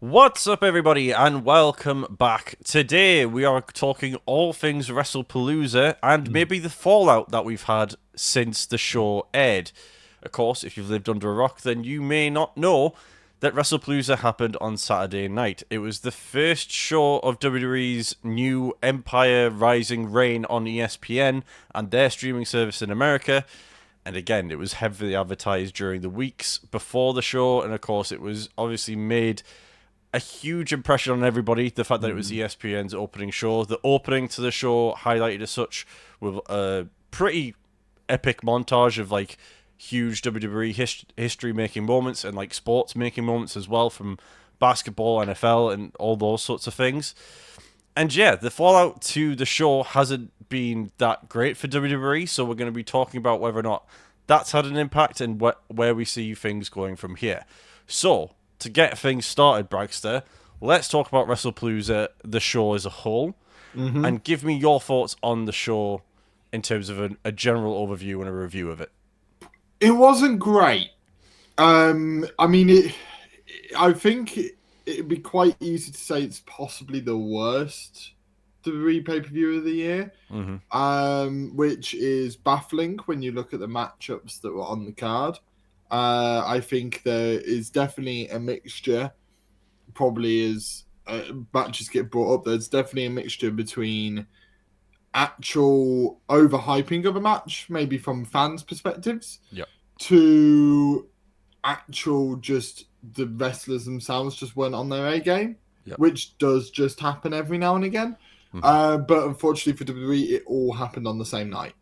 What's up, everybody, and welcome back. Today, we are talking all things Wrestlepalooza and maybe the fallout that we've had since the show aired. Of course, if you've lived under a rock, then you may not know that Wrestlepalooza happened on Saturday night. It was the first show of WWE's new Empire Rising reign on ESPN and their streaming service in America. And again, it was heavily advertised during the weeks before the show, and of course, it was obviously made a huge impression on everybody. The fact that it was ESPN's opening show, the opening to the show highlighted as such with a pretty epic montage of like huge WWE history making moments and like sports making moments as well, from basketball, NFL, and all those sorts of things. And yeah, the fallout to the show hasn't been that great for WWE, so we're going to be talking about whether or not that's had an impact and where we see things going from here. So, to get things started, Bragster, let's talk about Wrestlepalooza, the show as a whole, and give me your thoughts on the show in terms of a general overview and a review of it. It wasn't great. I think it'd be quite easy to say it's possibly the worst WWE pay-per-view of the year, which is baffling when you look at the matchups that were on the card. I think there is definitely a mixture, probably as matches get brought up, there's definitely a mixture between actual overhyping of a match, maybe from fans' perspectives, to actual just the wrestlers themselves just weren't on their A game, which does just happen every now and again. But unfortunately for WWE, it all happened on the same night,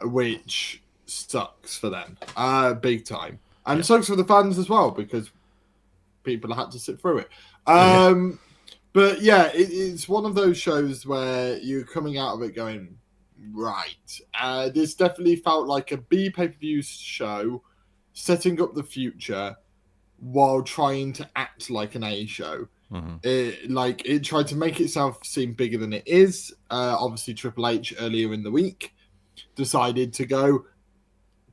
which sucks for them, big time. And sucks for the fans as well, because people had to sit through it. But yeah, it's one of those shows where you're coming out of it going, right. This definitely felt like a B pay-per-view show setting up the future while trying to act like an A show. It tried to make itself seem bigger than it is. Obviously, Triple H earlier in the week decided to go,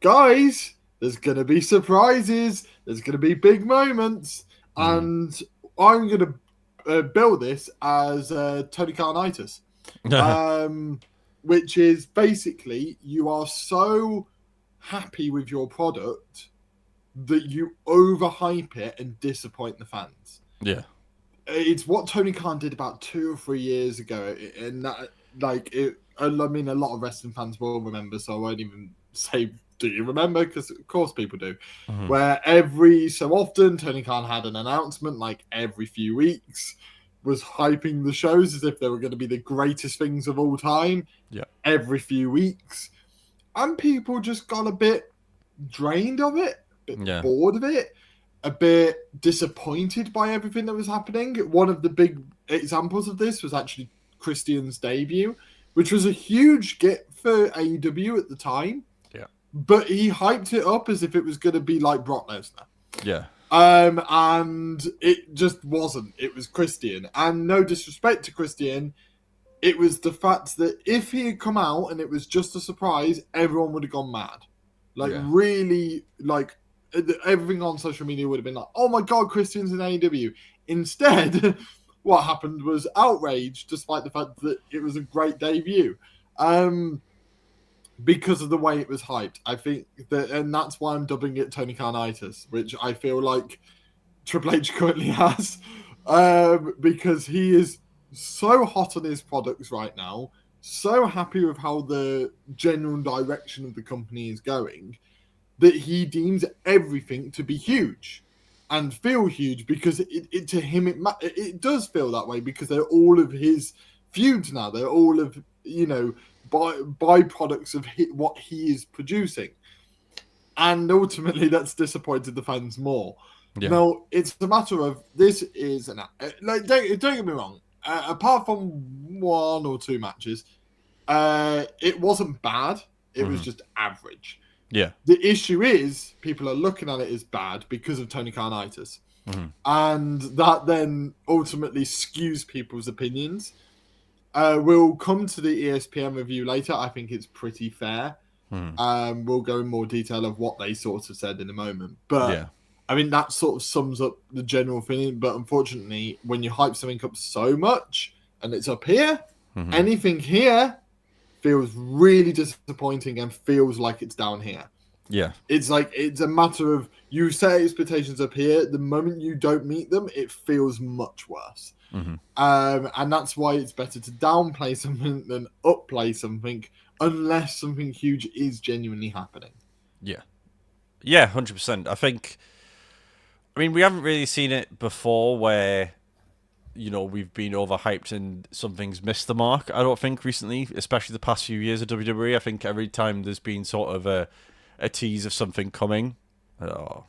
guys, there's going to be surprises. There's going to be big moments. And I'm going to bill this as Tony Khan-itis. Which is basically you are so happy with your product that you overhype it and disappoint the fans. Yeah. It's what Tony Khan did about 2 or 3 years ago. And that, a lot of wrestling fans will remember, so I won't even say, do you remember? Because of course people do. Where every so often Tony Khan had an announcement, like every few weeks, was hyping the shows as if they were going to be the greatest things of all time every few weeks. And people just got a bit drained of it, a bit bored of it, a bit disappointed by everything that was happening. One of the big examples of this was actually Christian's debut, which was a huge get for AEW at the time. But he hyped it up as if it was going to be like Brock Lesnar. And it just wasn't. It was Christian. And no disrespect to Christian, it was the fact that if he had come out and it was just a surprise, everyone would have gone mad. Really, everything on social media would have been like, oh my God, Christian's in AEW. Instead, what happened was outrage, despite the fact that it was a great debut. Because of the way it was hyped. I think that, and that's why I'm dubbing it Tony Khan-itis, which I feel like Triple H currently has, because he is so hot on his products right now, so happy with how the general direction of the company is going, that he deems everything to be huge and feel huge, because it to him, it does feel that way, because they're all of his feuds now. They're all of, byproducts of what he is producing, and ultimately that's disappointed the fans more. Now it's a matter of, this is don't get me wrong, apart from 1 or 2 matches, it wasn't bad, it was just average. The issue is people are looking at it as bad because of Tony Khan-itis, and that then ultimately skews people's opinions. We'll come to the ESPN review later. I think it's pretty fair. We'll go in more detail of what they sort of said in a moment. But I mean, that sort of sums up the general feeling. But unfortunately, when you hype something up so much and it's up here, anything here feels really disappointing and feels like it's down here. Yeah. It's like, it's a matter of, you set expectations up here. The moment you don't meet them, it feels much worse. And that's why it's better to downplay something than upplay something, unless something huge is genuinely happening. Yeah. 100%. I mean, we haven't really seen it before where, we've been overhyped and something's missed the mark. I don't think recently, especially the past few years of WWE. I think every time there's been sort of a tease of something coming. Oh.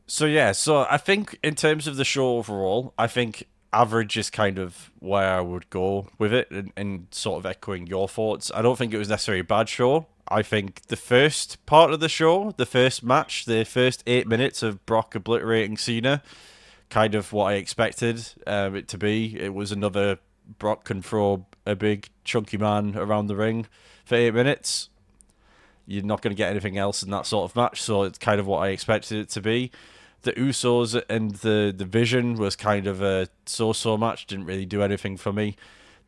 So I think in terms of the show overall, I think average is kind of where I would go with it, and sort of echoing your thoughts. I don't think it was necessarily a bad show. I think the first part of the show, the first match, the first 8 minutes of Brock obliterating Cena, kind of what I expected it to be. It was another Brock can throw a big chunky man around the ring for 8 minutes. You're not going to get anything else in that sort of match, so it's kind of what I expected it to be. The Usos and the Vision was kind of a so-so match, didn't really do anything for me.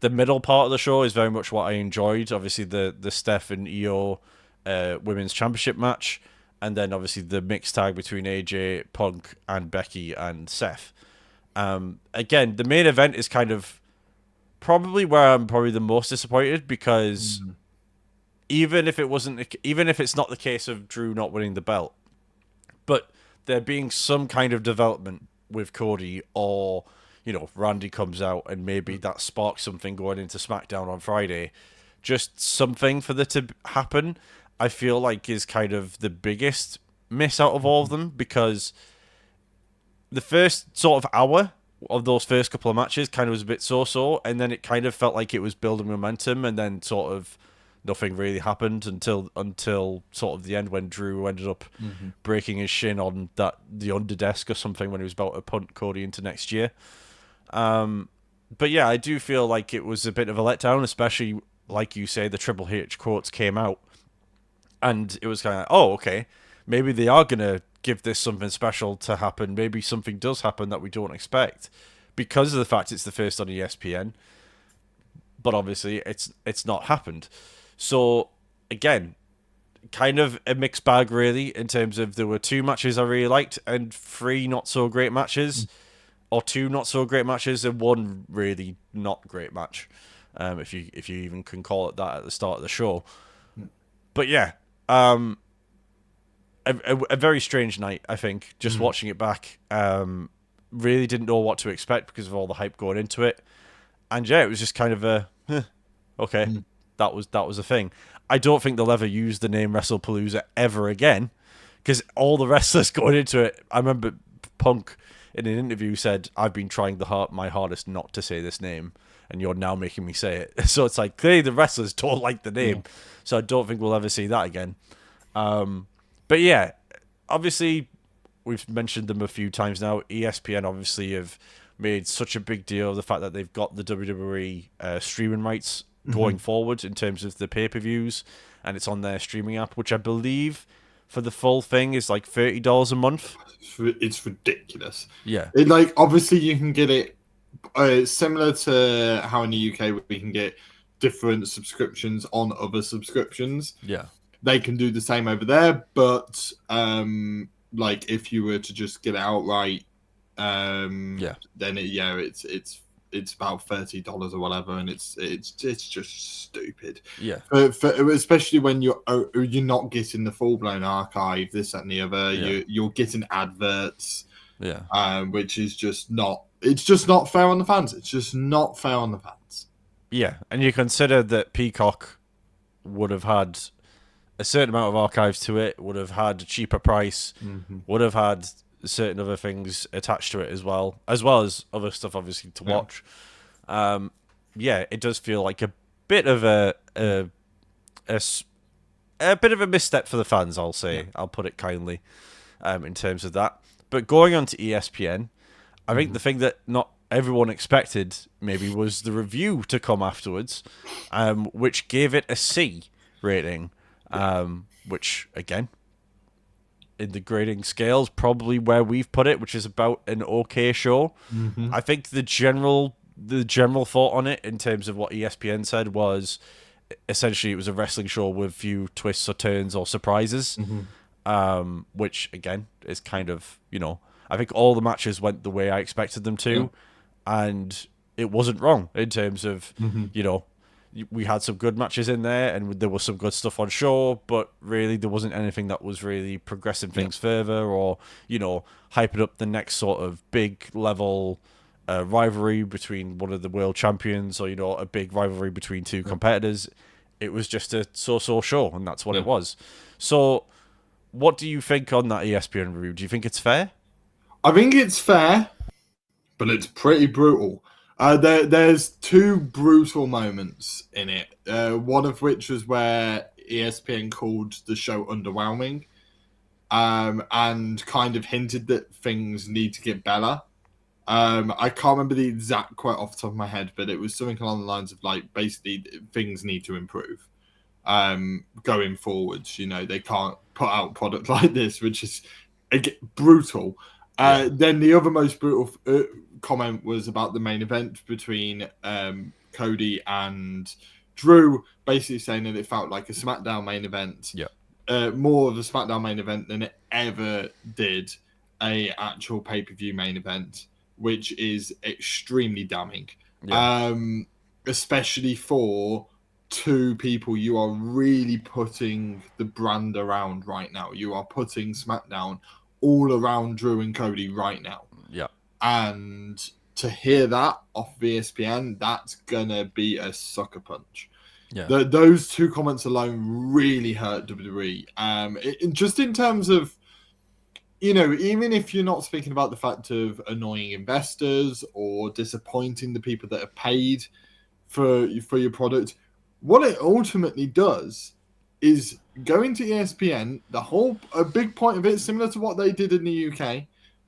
The middle part of the show is very much what I enjoyed. Obviously, the Steph and Io Women's Championship match, and then obviously the mixed tag between AJ, Punk, and Becky and Seth. Again, the main event is kind of probably where I'm probably the most disappointed, because even if it's not the case of Drew not winning the belt, but there being some kind of development with Cody, or Randy comes out and maybe that sparks something going into SmackDown on Friday, just something for that to happen, I feel like is kind of the biggest miss out of all of them, because the first sort of hour of those first couple of matches kind of was a bit so-so, and then it kind of felt like it was building momentum, and then sort of nothing really happened until sort of the end, when Drew ended up breaking his shin on the underdesk or something when he was about to punt Cody into next year. But yeah, I do feel like it was a bit of a letdown, especially like you say, the Triple H quotes came out, and it was kind of like, oh, okay, maybe they are gonna give this something special to happen. Maybe something does happen that we don't expect because of the fact it's the first on ESPN. But obviously, it's not happened. So, again, kind of a mixed bag, really, in terms of there were 2 matches I really liked and 3 not-so-great matches, or 2 not-so-great matches and 1 really not great match, if you even can call it that at the start of the show. But yeah, a very strange night, I think, just watching it back. Really didn't know what to expect because of all the hype going into it. And yeah, it was just kind of okay, that was a thing. I don't think they'll ever use the name Wrestlepalooza ever again, because all the wrestlers going into it, I remember Punk in an interview said, I've been trying my hardest not to say this name, and you're now making me say it. So it's like, clearly the wrestlers don't like the name, so I don't think we'll ever see that again. But yeah, obviously, we've mentioned them a few times now. ESPN obviously have made such a big deal of the fact that they've got the WWE streaming rights going forward in terms of the pay-per-views, and it's on their streaming app, which I believe for the full thing is like $30 a month. It's ridiculous. Yeah. Obviously you can get it similar to how in the UK we can get different subscriptions on other subscriptions. Yeah. They can do the same over there, but like if you were to just get it outright, then it's about $30 or whatever, and it's just stupid. Yeah. For especially when you're not getting the full blown archive, this, that, and the other. Yeah. You're getting adverts. Yeah. Which is just not. It's just not fair on the fans. It's just not fair on the fans. Yeah, and you consider that Peacock would have had a certain amount of archives to it, would have had a cheaper price, would have had certain other things attached to it as well as other stuff obviously to watch. It does feel like a bit of a bit of a misstep for the fans, I'll say. I'll put it kindly, in terms of that. But going on to ESPN, I think the thing that not everyone expected maybe was the review to come afterwards, which gave it a C rating, which again, in the grading scales, probably where we've put it, which is about an okay show. I think the general thought on it, in terms of what ESPN said, was essentially it was a wrestling show with few twists or turns or surprises, which again is kind of, I think all the matches went the way I expected them to, and it wasn't wrong in terms of, we had some good matches in there, and there was some good stuff on show, but really there wasn't anything that was really progressing things further, or hyping up the next sort of big level rivalry between one of the world champions, or a big rivalry between two competitors. It was just a so-so show, and that's what it was. So, what do you think on that ESPN review? Do you think it's fair? I think it's fair, but it's pretty brutal. There's two brutal moments in it. One of which was where ESPN called the show underwhelming, and kind of hinted that things need to get better. I can't remember the exact quote off the top of my head, but it was something along the lines of basically things need to improve going forwards. They can't put out product like this, which is brutal. Then the other most brutal comment was about the main event between Cody and Drew, basically saying that it felt like a SmackDown main event, more of a SmackDown main event than it ever did a actual pay-per-view main event, which is extremely damning, especially for two people you are really putting the brand around right now. You are putting SmackDown all around Drew and Cody right now. Yeah. And to hear that off of ESPN, that's going to be a sucker punch. Yeah. Those two comments alone really hurt WWE. Just in terms of, even if you're not speaking about the fact of annoying investors or disappointing the people that have paid for your product, what it ultimately does is going to ESPN. A big point of it, similar to what they did in the UK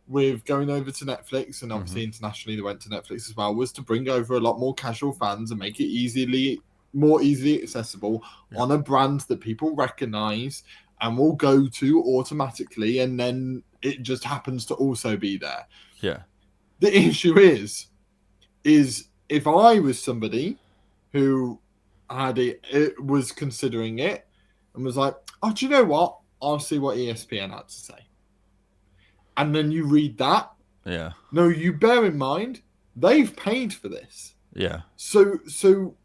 with going over to Netflix, and obviously internationally they went to Netflix as well, was to bring over a lot more casual fans and make it more easily accessible on a brand that people recognize and will go to automatically, and then it just happens to also be there. Yeah. The issue is if I was somebody who had it was considering it and was like, oh, do you know what? I'll see what ESPN had to say. And then you read that. Yeah. No, you bear in mind, they've paid for this. Yeah. So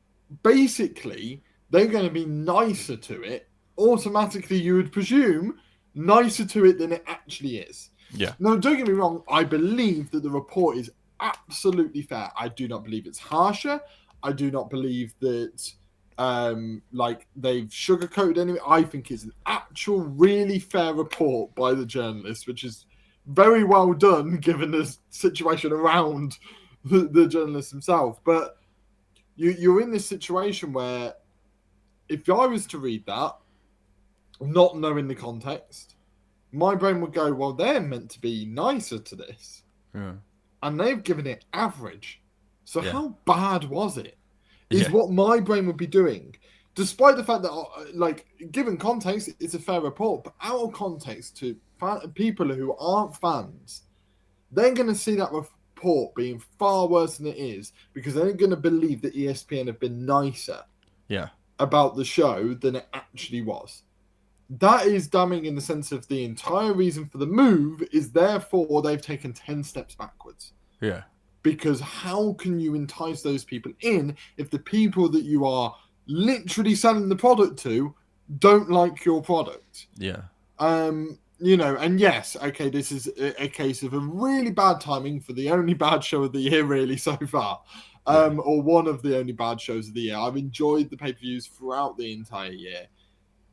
basically, they're going to be nicer to it. Automatically, you would presume nicer to it than it actually is. Yeah. No, don't get me wrong. I believe that the report is absolutely fair. I do not believe it's harsher. I do not believe that they've sugarcoated anything. I think it's an actual really fair report by the journalist, which is very well done given the situation around the journalist himself. But you're in this situation where if I was to read that, not knowing the context, my brain would go, well, they're meant to be nicer to this. Yeah. And they've given it average. So how bad was it? Is what my brain would be doing. Despite the fact that, given context, it's a fair report, but out of context to people who aren't fans, they're going to see that report being far worse than it is because they're going to believe that ESPN have been nicer about the show than it actually was. That is damning in the sense of the entire reason for the move is therefore they've taken 10 steps backwards. Yeah. Because how can you entice those people in if the people that you are literally selling the product to don't like your product? Yeah. And yes, okay, this is a case of a really bad timing for the only bad show of the year really so far. Or one of the only bad shows of the year. I've enjoyed the pay-per-views throughout the entire year.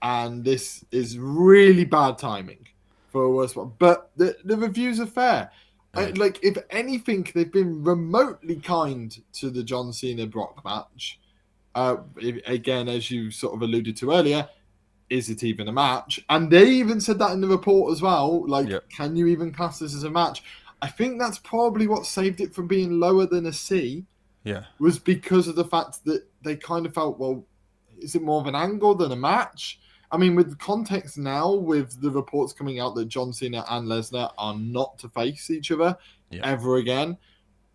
And this is really bad timing for a worse one. But the reviews are fair. If anything, they've been remotely kind to the John Cena-Brock match. Again, as you sort of alluded to earlier, is it even a match? And they even said that in the report as well. Can you even class this as a match? I think that's probably what saved it from being lower than a C. Yeah. Was because of the fact that they kind of felt, well, is it more of an angle than a match? I mean, with the context now, with the reports coming out that John Cena and Lesnar are not to face each other ever again,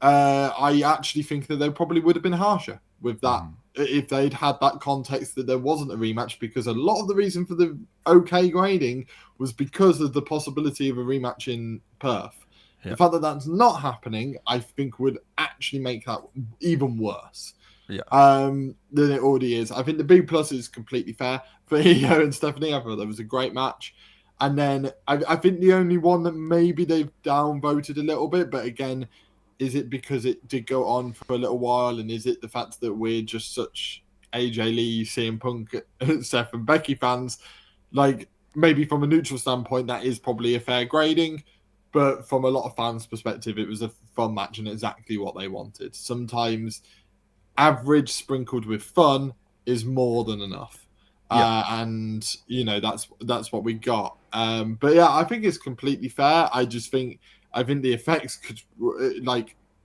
I actually think that they probably would have been harsher with that if they'd had that context that there wasn't a rematch, because a lot of the reason for the okay grading was because of the possibility of a rematch in Perth. The fact that that's not happening, I think, would actually make that even worse than it already is. I think the B plus is completely fair for Io and Stephanie. I thought that was a great match. And then I think the only one that maybe they've downvoted a little bit, but again, is it because it did go on for a little while, and is it the fact that we're just such AJ Lee, CM Punk, Seth and Becky fans? Like, maybe from a neutral standpoint, that is probably a fair grading. But from a lot of fans' perspective, it was a fun match and exactly what they wanted. Sometimes average sprinkled with fun is more than enough. And, you know, that's what we got. But yeah, I think it's completely fair. I think the effects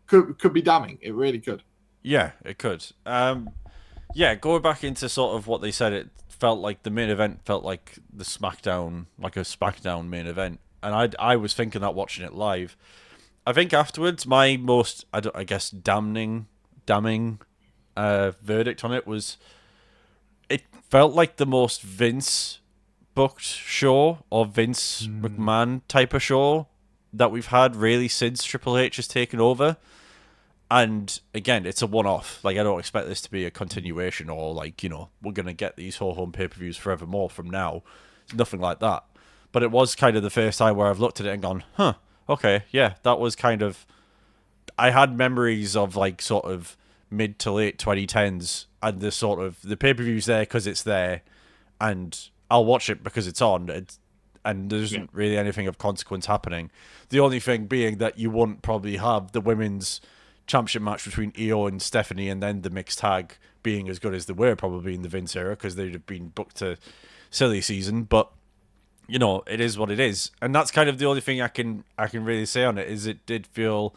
could be damning. It really could. Yeah, it could. Going back into sort of what they said, it felt like the main event felt like the SmackDown, like a SmackDown main event. And I was thinking that watching it live. I think afterwards, my most, I guess, damning verdict on it was, it felt like the most Vince booked show, or Vince McMahon type of show that we've had really since Triple H has taken over. And again, it's a one-off. Like, I don't expect this to be a continuation, or like, you know, we're going to get these whole home pay-per-views forevermore from now. It's nothing like that. But it was kind of the first time where I've looked at it and gone, huh, okay, yeah, that was kind of... I had memories of, like, sort of mid to late 2010s, and the sort of... The pay-per-view's there because it's there, and I'll watch it because it's on, and there isn't really anything of consequence happening. The only thing being that you wouldn't probably have the women's championship match between Io and Stephanie, and then the mixed tag being as good as they were probably in the Vince era, because they'd have been booked to silly season. But, you know, it is what it is, and that's kind of the only thing I can really say on it, is it did feel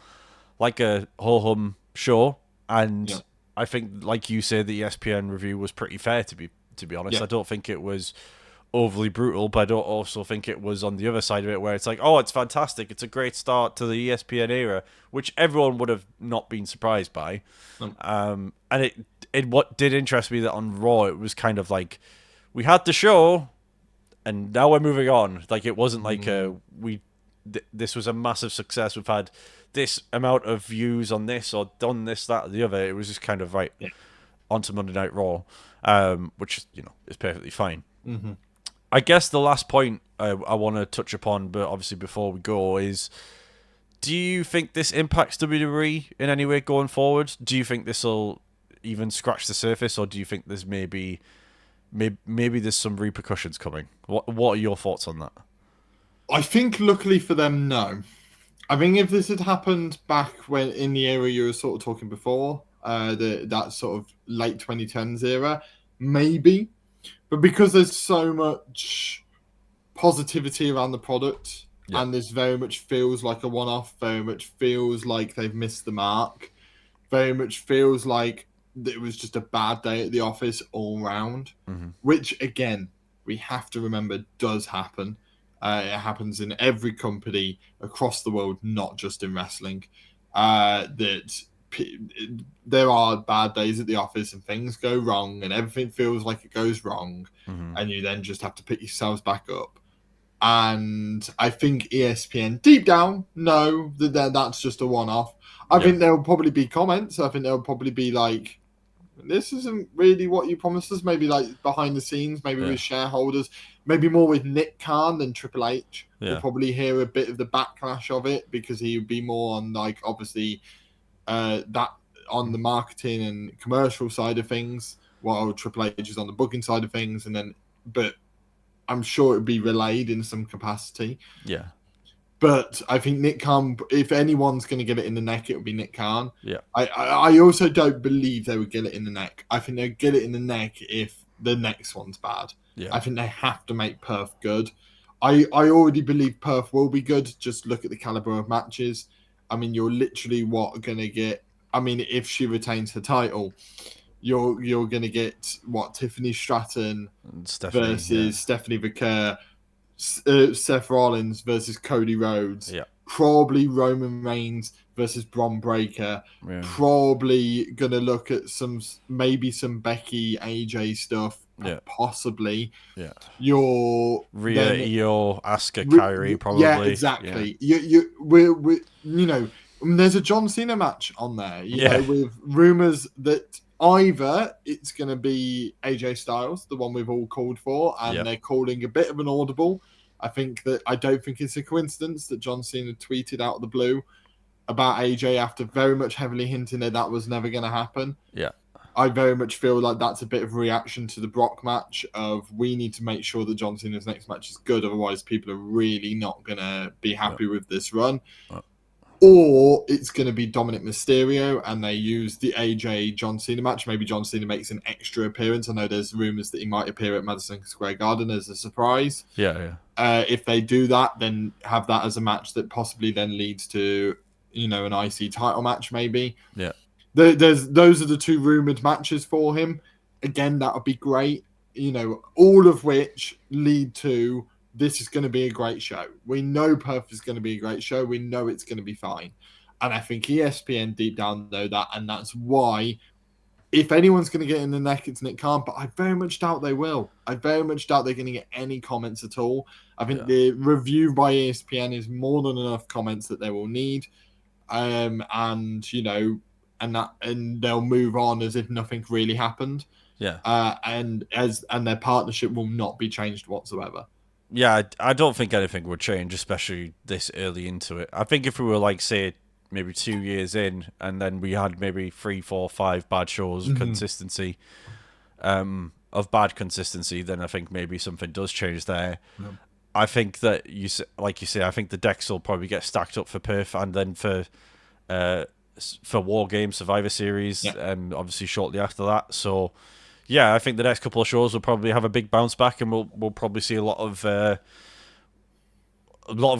like a ho-hum show, and I think, like you said, the ESPN review was pretty fair, to be honest. I don't think it was overly brutal, but I don't also think it was on the other side of it where it's like, oh, it's fantastic, it's a great start to the ESPN era, which everyone would have not been surprised by. And it what did interest me that on Raw, it was kind of like, we had the show and now we're moving on. Like, it wasn't like this was a massive success, we've had this amount of views on this, or done this, that, or the other. It was just kind of onto Monday Night Raw, which, you know, is perfectly fine. I guess the last point I want to touch upon, but obviously before we go, is, do you think this impacts WWE in any way going forward? Do you think this will even scratch the surface, or do you think there's maybe there's some repercussions coming? What are your thoughts on that? I think, luckily for them, no. I think if this had happened back when in the era you were sort of talking before, that sort of late 2010s era, maybe. But because there's so much positivity around the product, and this very much feels like a one-off, very much feels like they've missed the mark, very much feels like it was just a bad day at the office all round, which, again, we have to remember does happen. It happens in every company across the world, not just in wrestling. That there are bad days at the office and things go wrong and everything feels like it goes wrong, and you then just have to pick yourselves back up. And I think ESPN deep down know that that's just a one-off. I think there will probably be comments. I think there will probably be like, this isn't really what you promised us. Maybe like behind the scenes, maybe with shareholders, maybe more with Nick Khan than Triple H. We'll probably hear a bit of the backlash of it, because he would be more on, like, obviously that on the marketing and commercial side of things, while Triple H is on the booking side of things. And then, but I'm sure it would be relayed in some capacity. Yeah. But I think Nick Khan, if anyone's going to get it in the neck, it would be Nick Khan. Yeah. I also don't believe they would get it in the neck. I think they'd get it in the neck if the next one's bad. Yeah. I think they have to make Perth good. I already believe Perth will be good. Just look at the caliber of matches. I mean, you're literally gonna get. I mean, if she retains her title, you're gonna get Tiffany Stratton versus Stephanie Vicker, Seth Rollins versus Cody Rhodes. Yeah. Probably Roman Reigns versus Bron Breakker. Yeah. Probably gonna look at maybe some Becky AJ stuff. Yeah. Possibly. Yeah. Your Rhea, Io, Asuka, Kyrie, probably. Yeah, exactly. Yeah. We there's a John Cena match on there. You know, with rumors that either it's going to be AJ Styles, the one we've all called for, and they're calling a bit of an audible. I don't think it's a coincidence that John Cena tweeted out of the blue about AJ after very much heavily hinting that was never going to happen. Yeah. I very much feel like that's a bit of a reaction to the Brock match of we need to make sure that John Cena's next match is good. Otherwise, people are really not going to be happy with this run. Or it's going to be Dominic Mysterio and they use the AJ John Cena match. Maybe John Cena makes an extra appearance. I know there's rumors that he might appear at Madison Square Garden as a surprise. Yeah. If they do that, then have that as a match that possibly then leads to, an IC title match maybe. Yeah. Those are the two rumored matches for him. Again, that would be great. All of which lead to this is going to be a great show. We know Perth is going to be a great show. We know it's going to be fine. And I think ESPN deep down know that. And that's why, if anyone's going to get in the neck, it's Nick Khan. But I very much doubt they will. I very much doubt they're going to get any comments at all. I think the review by ESPN is more than enough comments that they will need. And they'll move on as if nothing really happened. Yeah. And their partnership will not be changed whatsoever. Yeah, I don't think anything would change, especially this early into it. I think if we were say maybe 2 years in, and then we had maybe 3, 4, 5 bad shows of consistency, then I think maybe something does change there. Yeah. I think that like you say, I think the decks will probably get stacked up for Perth and then for War Games Survivor Series, obviously shortly after that. So. Yeah, I think the next couple of shows will probably have a big bounce back, and we'll probably see a lot of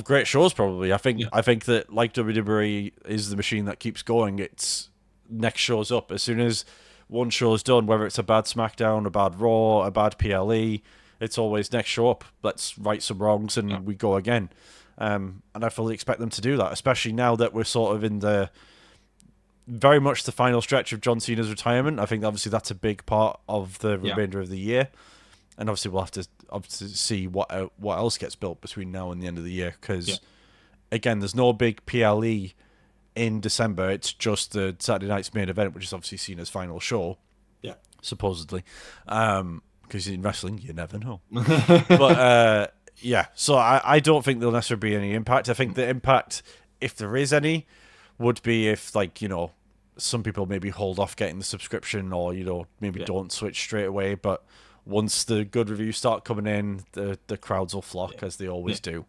great shows. Probably, I think that like WWE is the machine that keeps going. It's next show's up as soon as one show's done, whether it's a bad SmackDown, a bad Raw, a bad PLE. It's always next show up. Let's right some wrongs and we go again. And I fully expect them to do that, especially now that we're sort of in the. Very much the final stretch of John Cena's retirement. I think obviously that's a big part of the remainder of the year, and obviously we'll have to see what else gets built between now and the end of the year. Because again, there's no big PLE in December. It's just the Saturday night's main event, which is obviously Cena's final show. Yeah, supposedly, because in wrestling you never know. But so I don't think there'll necessarily be any impact. I think the impact, if there is any, would be if some people maybe hold off getting the subscription or maybe don't switch straight away, but once the good reviews start coming in, the crowds will flock as they always do.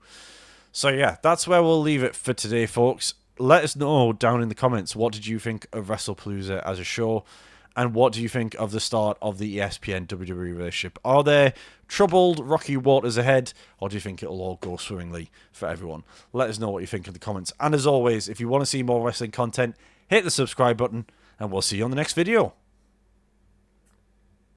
So that's where we'll leave it for today, folks. Let us know down in the comments, what did you think of Wrestlepalooza as a show, and what do you think of the start of the ESPN WWE relationship? Are there troubled, rocky waters ahead, or do you think it'll all go swimmingly for everyone? Let us know what you think in the comments. And as always, if you want to see more wrestling content, hit the subscribe button, and we'll see you on the next video.